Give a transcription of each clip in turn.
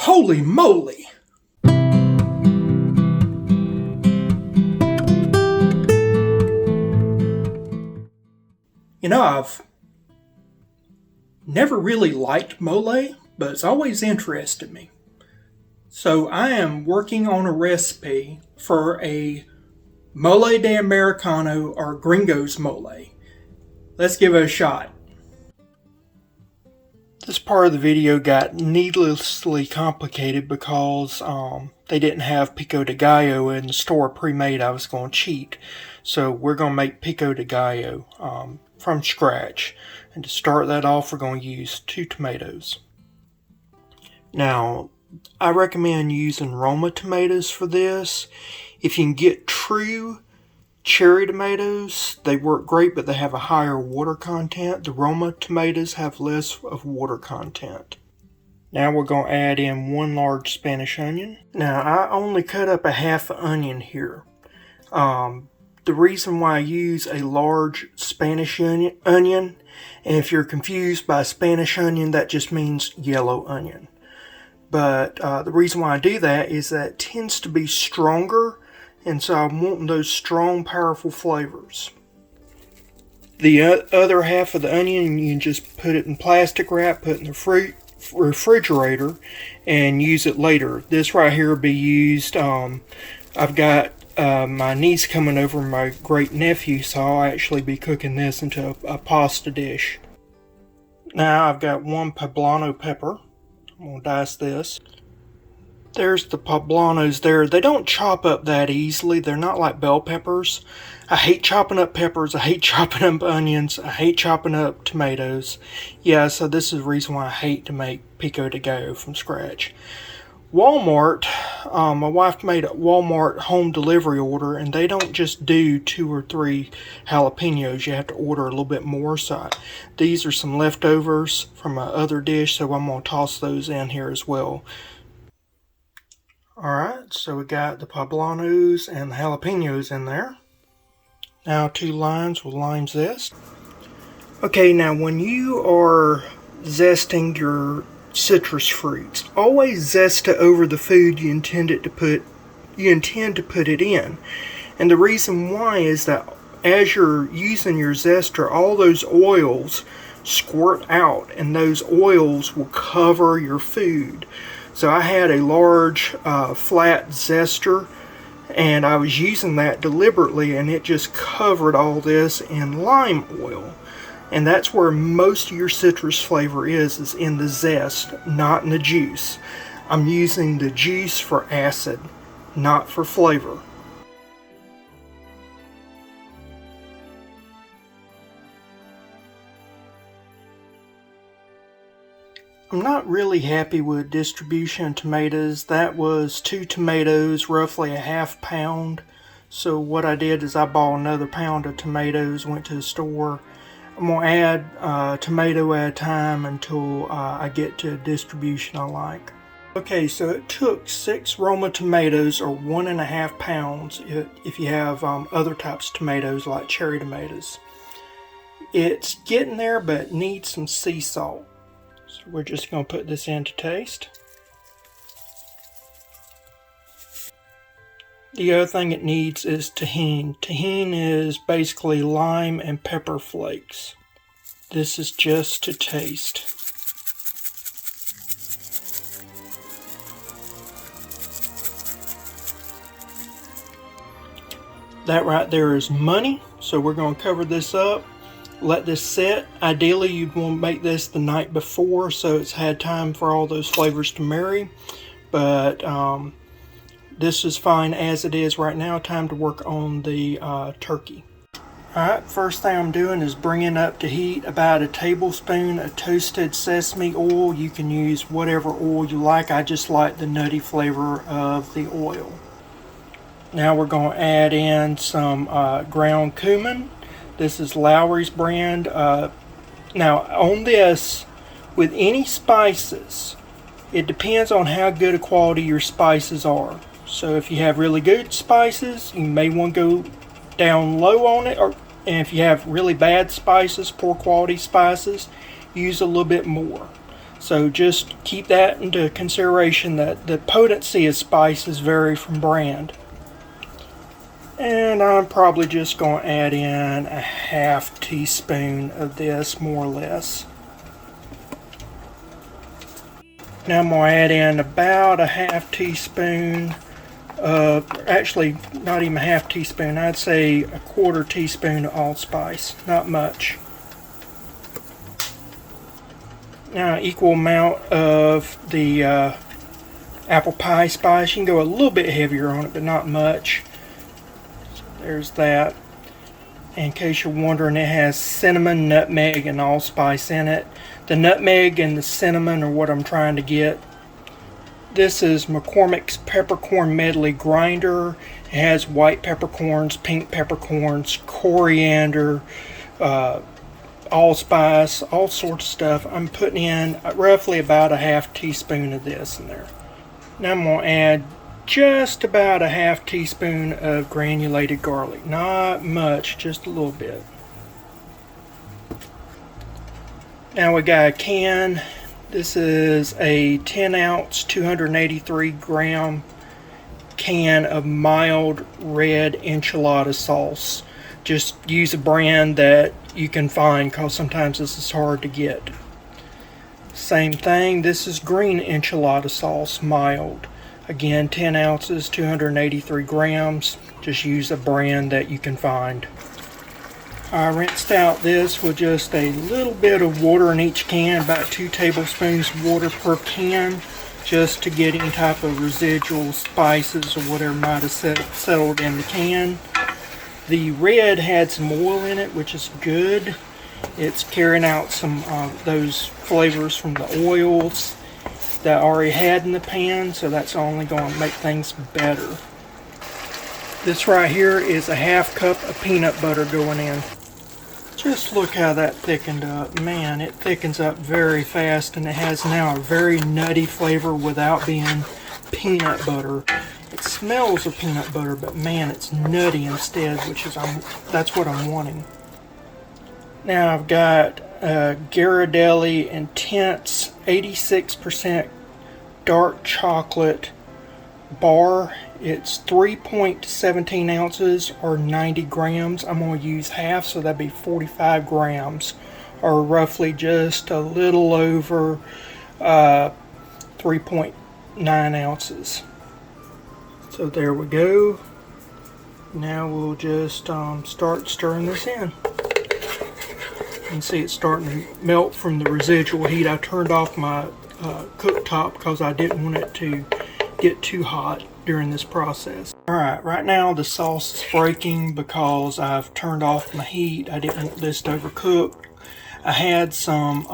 Holy moly! I've never really liked mole, but it's always interested me. So I am working on a recipe for a mole de Americano or gringo's mole. Let's give it a shot. This part of the video got needlessly complicated because they didn't have Pico de Gallo in the store pre-made. I was going to cheat. So we're going to make Pico de Gallo from scratch. And to start that off, we're going to use 2 tomatoes. Now, I recommend using Roma tomatoes for this. If you can get true cherry tomatoes, they work great, but they have a higher water content. The Roma tomatoes have less of water content. Now we're going to add in 1 large Spanish onion. Now I only cut up a half an onion here. The reason why I use a large Spanish onion, and if you're confused by Spanish onion, that just means yellow onion. But the reason why I do that is that it tends to be stronger, and so I'm wanting those strong, powerful flavors. The other half of the onion, you can just put it in plastic wrap, put it in the refrigerator, and use it later. This right here will be used, I've got my niece coming over, my great nephew, so I'll actually be cooking this into a pasta dish. Now I've got 1 poblano pepper. I'm going to dice this. There's the poblanos there. They don't chop up that easily. They're not like bell peppers. I hate chopping up peppers. I hate chopping up onions. I hate chopping up tomatoes. Yeah, so this is the reason why I hate to make Pico de Gallo from scratch. Walmart, my wife made a Walmart home delivery order, and they don't just do 2 or 3 jalapenos. You have to order a little bit more. So these are some leftovers from my other dish, so I'm going to toss those in here as well. Alright, so we got the poblanos and the jalapenos in there. Now 2 limes with lime zest. Okay, now when you are zesting your citrus fruits, always zest it over the food you intend to put it in. And the reason why is that as you're using your zester, all those oils squirt out, and those oils will cover your food. So I had a large flat zester, and I was using that deliberately, and it just covered all this in lime oil. And that's where most of your citrus flavor is in the zest, not in the juice. I'm using the juice for acid, not for flavor. I'm not really happy with distribution of tomatoes. That was 2 tomatoes, roughly a ½ pound. So what I did is I bought another pound of tomatoes, went to the store. I'm going to add tomato at a time until I get to a distribution I like. Okay, so it took 6 Roma tomatoes, or 1½ pounds if you have other types of tomatoes like cherry tomatoes. It's getting there, but it needs some sea salt. So we're just going to put this in to taste. The other thing it needs is tahini. Tahini is basically lime and pepper flakes. This is just to taste. That right there is money. So we're going to cover this up. Let this set. Ideally, you'd want to make this the night before so it's had time for all those flavors to marry. But this is fine as it is right now. Time to work on the turkey. Alright, first thing I'm doing is bringing up to heat about a tablespoon of toasted sesame oil. You can use whatever oil you like. I just like the nutty flavor of the oil. Now we're going to add in some ground cumin. This is Lowry's brand. Now on this, with any spices, it depends on how good a quality your spices are. So if you have really good spices, you may want to go down low on it, and if you have really bad spices, poor quality spices, use a little bit more. So just keep that into consideration, that the potency of spices vary from brand. And I'm probably just going to add in a half teaspoon of this, more or less. Now I'm going to add in about a half teaspoon actually not even a half teaspoon, I'd say a quarter teaspoon of allspice, not much. Now equal amount of the apple pie spice. You can go a little bit heavier on it, but not much. There's that. In case you're wondering, it has cinnamon, nutmeg, and allspice in it. The nutmeg and the cinnamon are what I'm trying to get. This is McCormick's peppercorn medley grinder. It has white peppercorns, pink peppercorns, coriander, allspice, all sorts of stuff. I'm putting in roughly about a half teaspoon of this in there. Now I'm going to add just about a half teaspoon of granulated garlic. Not much, just a little bit. Now we got a can. This is a 10 ounce, 283 gram can of mild red enchilada sauce. Just use a brand that you can find, because sometimes this is hard to get. Same thing, this is green enchilada sauce, mild. Again, 10 ounces, 283 grams. Just use a brand that you can find. I rinsed out this with just a little bit of water in each can, about 2 tablespoons water per can, just to get any type of residual spices or whatever might have settled in the can. The red had some oil in it, which is good. It's carrying out some of those flavors from the oils that I already had in the pan, so that's only going to make things better. This right here is a half cup of peanut butter going in. Just look how that thickened up. Man, it thickens up very fast, and it has now a very nutty flavor without being peanut butter. It smells of peanut butter, but man, it's nutty instead, which is that's what I'm wanting. Now I've got Ghirardelli Intense 86% dark chocolate bar. It's 3.17 ounces or 90 grams. I'm going to use half, so that'd be 45 grams, or roughly just a little over 3.9 ounces. So there we go. Now we'll just start stirring this in. You can see it's starting to melt from the residual heat. I turned off my cooktop because I didn't want it to get too hot during this process. Alright, right now the sauce is breaking because I've turned off my heat. I didn't want this to overcook. I had some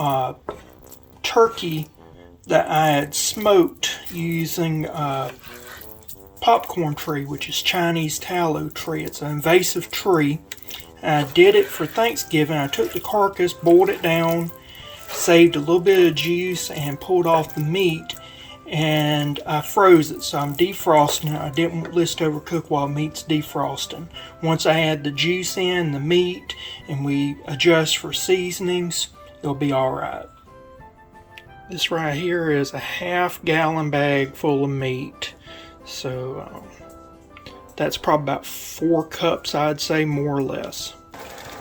turkey that I had smoked using popcorn tree, which is Chinese tallow tree. It's an invasive tree. I did it for Thanksgiving. I took the carcass, boiled it down, saved a little bit of juice, and pulled off the meat, and I froze it. So I'm defrosting it. I didn't want this to overcook while meat's defrosting. Once I add the juice in, the meat, and we adjust for seasonings, it'll be alright. This right here is a half-gallon bag full of meat. So that's probably about 4 cups, I'd say, more or less.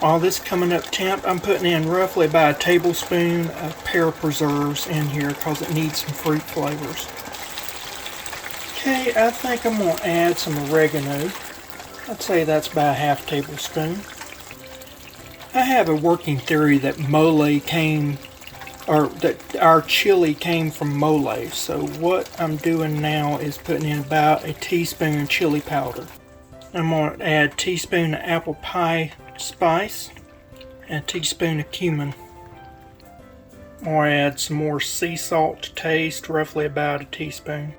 All this coming up temp, I'm putting in roughly about a tablespoon of pear preserves in here because it needs some fruit flavors. Okay, I think I'm going to add some oregano. I'd say that's about a half tablespoon. I have a working theory that that our chili came from mole. So what I'm doing now is putting in about a teaspoon of chili powder. I'm going to add a teaspoon of apple pie spice and a teaspoon of cumin. I'm going to add some more sea salt to taste, roughly about a teaspoon.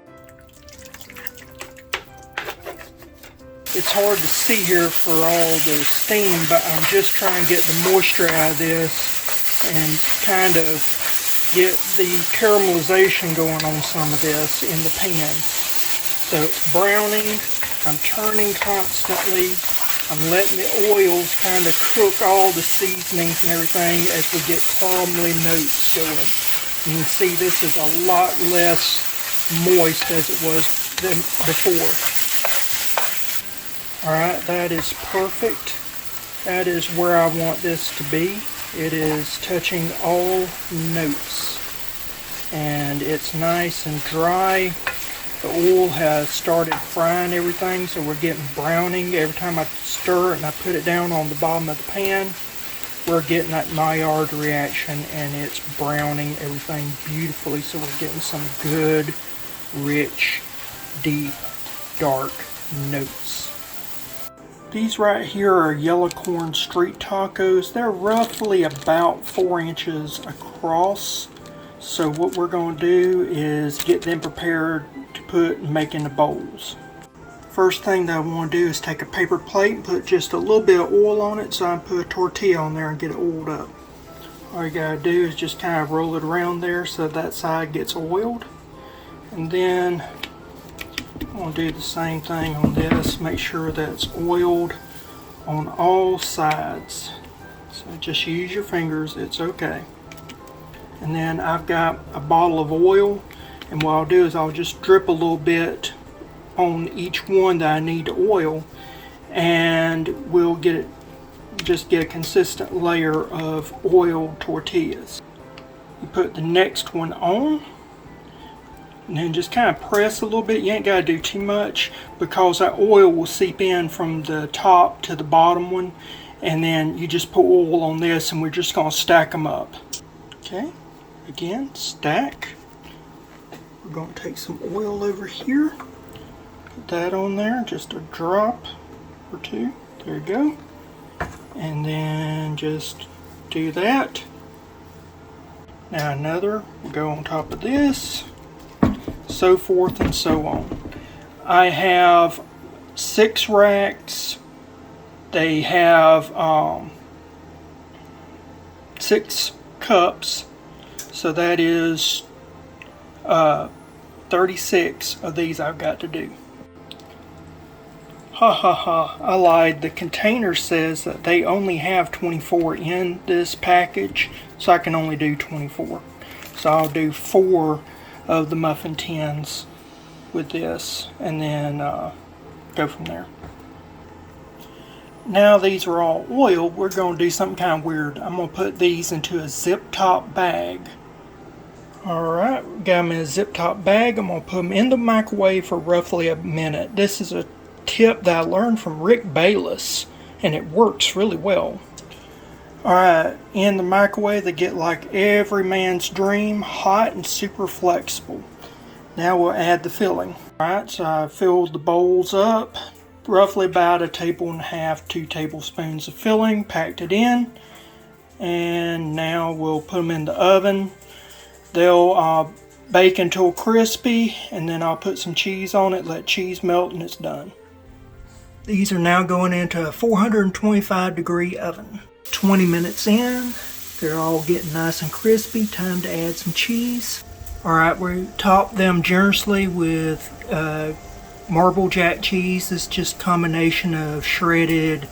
It's hard to see here for all the steam, but I'm just trying to get the moisture out of this and kind of get the caramelization going on some of this in the pan. So browning, I'm turning constantly. I'm letting the oils kind of cook all the seasonings and everything as we get caramely notes going. You can see this is a lot less moist as it was than before. Alright, that is perfect. That is where I want this to be. It is touching all notes. And it's nice and dry. The oil has started frying everything, so we're getting browning. Every time I stir it and I put it down on the bottom of the pan, we're getting that Maillard reaction, and it's browning everything beautifully, so we're getting some good, rich, deep, dark notes. These right here are yellow corn street tacos. They're roughly about 4 inches across. So what we're going to do is get them prepared to put and make into bowls. First thing that I want to do is take a paper plate and put just a little bit of oil on it, so I can put a tortilla on there and get it oiled up. All you gotta do is just kind of roll it around there so that side gets oiled. And then I'm going to do the same thing on this. Make sure that it's oiled on all sides. So just use your fingers, it's okay. And then I've got a bottle of oil, and what I'll do is I'll just drip a little bit on each one that I need to oil, and we'll just get a consistent layer of oiled tortillas. You put the next one on, and then just kind of press a little bit. You ain't got to do too much, because that oil will seep in from the top to the bottom one, and then you just put oil on this, and we're just going to stack them up. Okay. Again, stack. We're going to take some oil over here. Put that on there, just a drop or two. There you go. And then just do that. Now another will go on top of this. So forth and so on. I have 6 racks. They have 6 cups. So that is 36 of these I've got to do. Ha ha ha, I lied. The container says that they only have 24 in this package, so I can only do 24. So I'll do 4 of the muffin tins with this, and then go from there. Now these are all oiled, we're going to do something kind of weird. I'm going to put these into a zip top bag. Alright, got them in a zip top bag. I'm going to put them in the microwave for roughly a minute. This is a tip that I learned from Rick Bayless, and it works really well. Alright, in the microwave they get like every man's dream, hot and super flexible. Now we'll add the filling. Alright, so I filled the bowls up, roughly about 1.5 tablespoons, 2 tablespoons of filling, packed it in, and now we'll put them in the oven. They'll bake until crispy, and then I'll put some cheese on it, let cheese melt, and it's done. These are now going into a 425 degree oven. 20 minutes in, they're all getting nice and crispy. Time to add some cheese. Alright, we top them generously with Marble Jack cheese. This is just a combination of shredded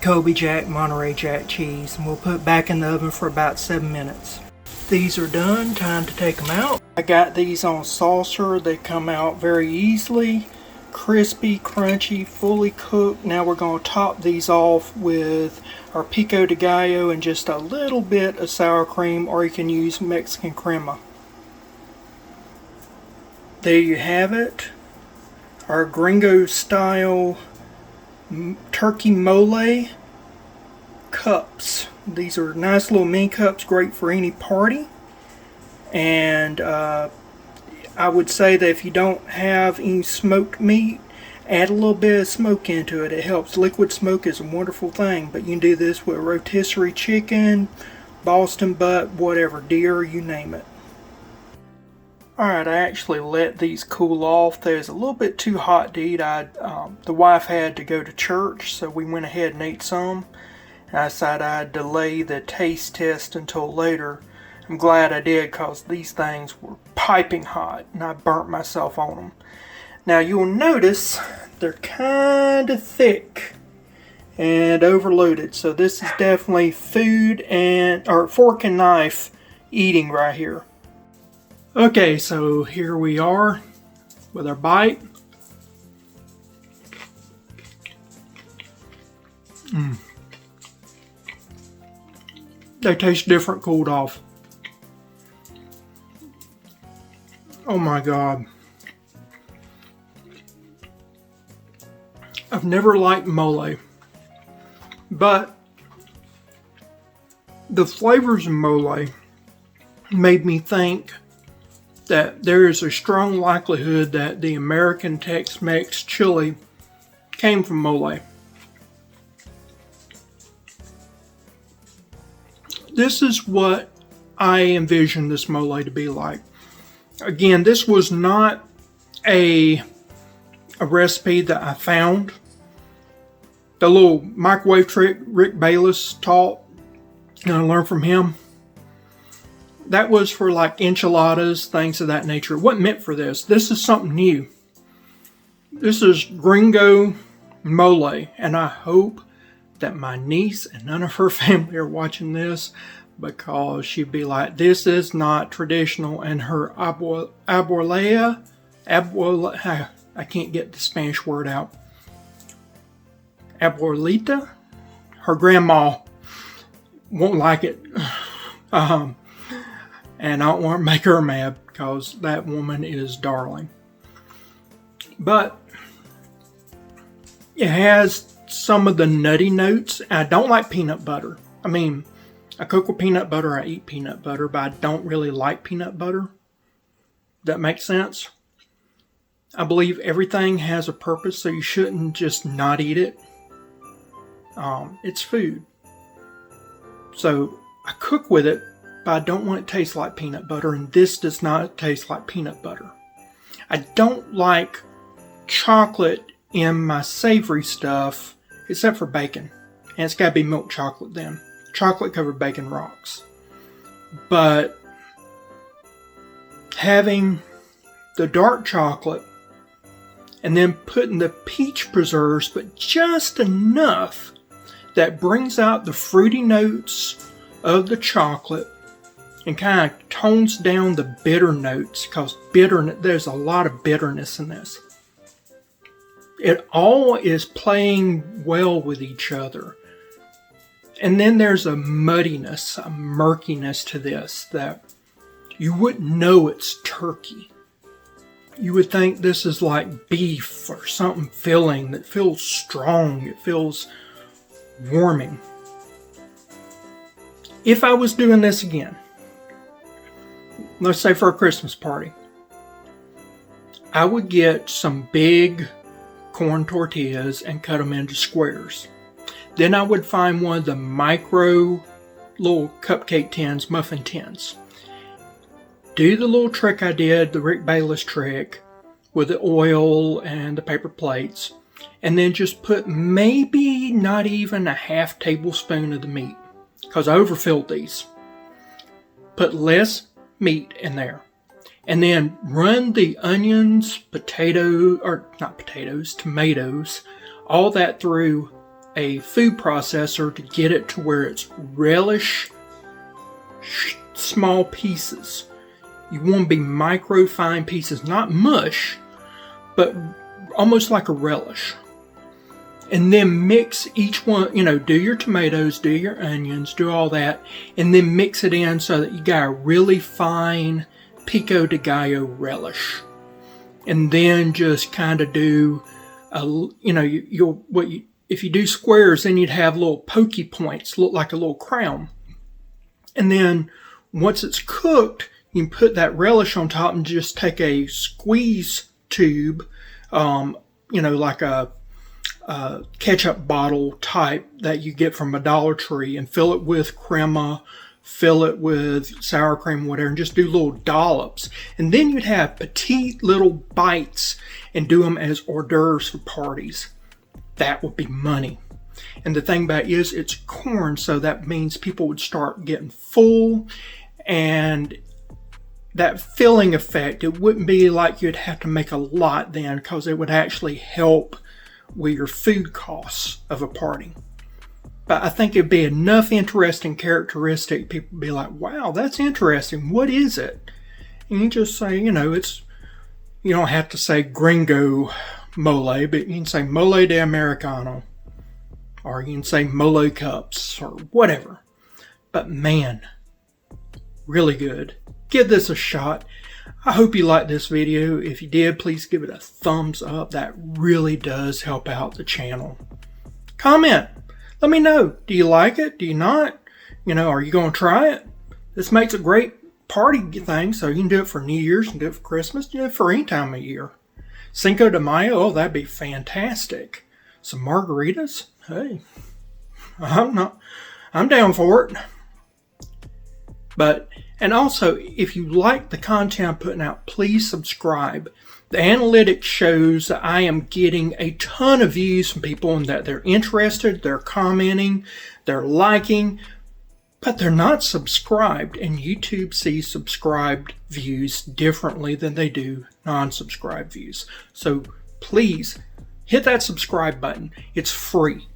Kobe Jack, Monterey Jack cheese. And we'll put it back in the oven for about 7 minutes. These are done, time to take them out. I got these on a saucer. They come out very easily. Crispy, crunchy, fully cooked. Now we're going to top these off with our Pico de Gallo and just a little bit of sour cream, or you can use Mexican crema. There you have it. Our gringo style turkey mole cups. These are nice little mini cups, great for any party. And I would say that if you don't have any smoked meat, add a little bit of smoke into it. It helps. Liquid smoke is a wonderful thing, but you can do this with rotisserie chicken, Boston butt, whatever, deer, you name it. Alright, I actually let these cool off. They was a little bit too hot to eat. The wife had to go to church, so we went ahead and ate some. I decided I'd delay the taste test until later. I'm glad I did, because these things were piping hot and I burnt myself on them. Now you'll notice they're kind of thick and overloaded. So this is definitely food or fork and knife eating right here. Okay, so here we are with our bite. They taste different cooled off. Oh my God. I've never liked mole, but the flavors of mole made me think that there is a strong likelihood that the American Tex-Mex chili came from mole. This is what I envisioned this mole to be like. Again, this was not a recipe that I found. The little microwave trick Rick Bayless taught, and I learned from him. That was for like enchiladas, things of that nature. It wasn't meant for this. This is something new. This is gringo mole, and I hope that my niece and none of her family are watching this, because she'd be like, this is not traditional, and her abuela, I can't get the Spanish word out, abuelita, her grandma won't like it. And I don't want to make her mad, because that woman is darling. But it has some of the nutty notes. I don't like peanut butter. I mean, I cook with peanut butter, I eat peanut butter, but I don't really like peanut butter. That makes sense? I believe everything has a purpose, so you shouldn't just not eat it. It's food. So I cook with it, but I don't want it to taste like peanut butter, and this does not taste like peanut butter. I don't like chocolate in my savory stuff, except for bacon. And it's got to be milk chocolate then. Chocolate covered bacon rocks. But having the dark chocolate and then putting the peach preserves, but just enough that brings out the fruity notes of the chocolate and kind of tones down the bitter notes, because there's a lot of bitterness in this. It all is playing well with each other. And then there's a muddiness, a murkiness to this that you wouldn't know it's turkey. You would think this is like beef or something filling that feels strong. It feels warming. If I was doing this again, let's say for a Christmas party, I would get some big corn tortillas and cut them into squares. Then I would find one of the micro little cupcake tins, muffin tins. Do the little trick I did, the Rick Bayless trick, with the oil and the paper plates, and then just put maybe not even a half tablespoon of the meat, because I overfilled these. Put less meat in there. And then run the onions, tomatoes, all that through a food processor to get it to where it's relish small pieces. You want to be micro fine pieces, not mush, but almost like a relish. And then mix each one, do your tomatoes, do your onions, do all that, and then mix it in so that you got a really fine Pico de Gallo relish. And then just kind of do, if you do squares, then you'd have little pokey points, look like a little crown. And then once it's cooked, you can put that relish on top and just take a squeeze tube, like a ketchup bottle type that you get from a Dollar Tree, and fill it with crema, fill it with sour cream, whatever, and just do little dollops. And then you'd have petite little bites and do them as hors d'oeuvres for parties. That would be money. And the thing about it is, it's corn, so that means people would start getting full, and that filling effect, it wouldn't be like you'd have to make a lot then, because it would actually help with your food costs of a party. But I think it'd be enough interesting characteristic, people would be like, wow, that's interesting, what is it? And you just say, you don't have to say gringo mole, but you can say mole de americano. Or you can say mole cups or whatever. But man, really good. Give this a shot. I hope you liked this video. If you did, please give it a thumbs up. That really does help out the channel. Comment. Let me know. Do you like it? Do you not? Are you going to try it? This makes a great party thing, so you can do it for New Year's, you can do it for Christmas, you can do it for any time of year. Cinco de Mayo, oh, that'd be fantastic. Some margaritas, hey, I'm down for it. And also, if you like the content I'm putting out, please subscribe. The analytics shows that I am getting a ton of views from people and that they're interested, they're commenting, they're liking, but they're not subscribed. And YouTube sees subscribed views differently than they do non-subscribed views. So please hit that subscribe button. It's free.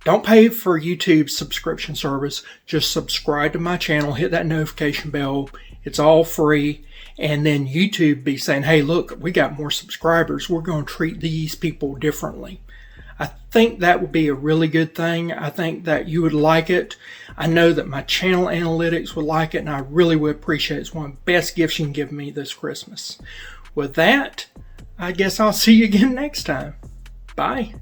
Don't pay for YouTube's subscription service. Just subscribe to my channel. Hit that notification bell. It's all free. And then YouTube be saying, hey, look, we got more subscribers. We're going to treat these people differently. I think that would be a really good thing. I think that you would like it. I know that my channel analytics would like it, and I really would appreciate it. It's one of the best gifts you can give me this Christmas. With that, I guess I'll see you again next time. Bye.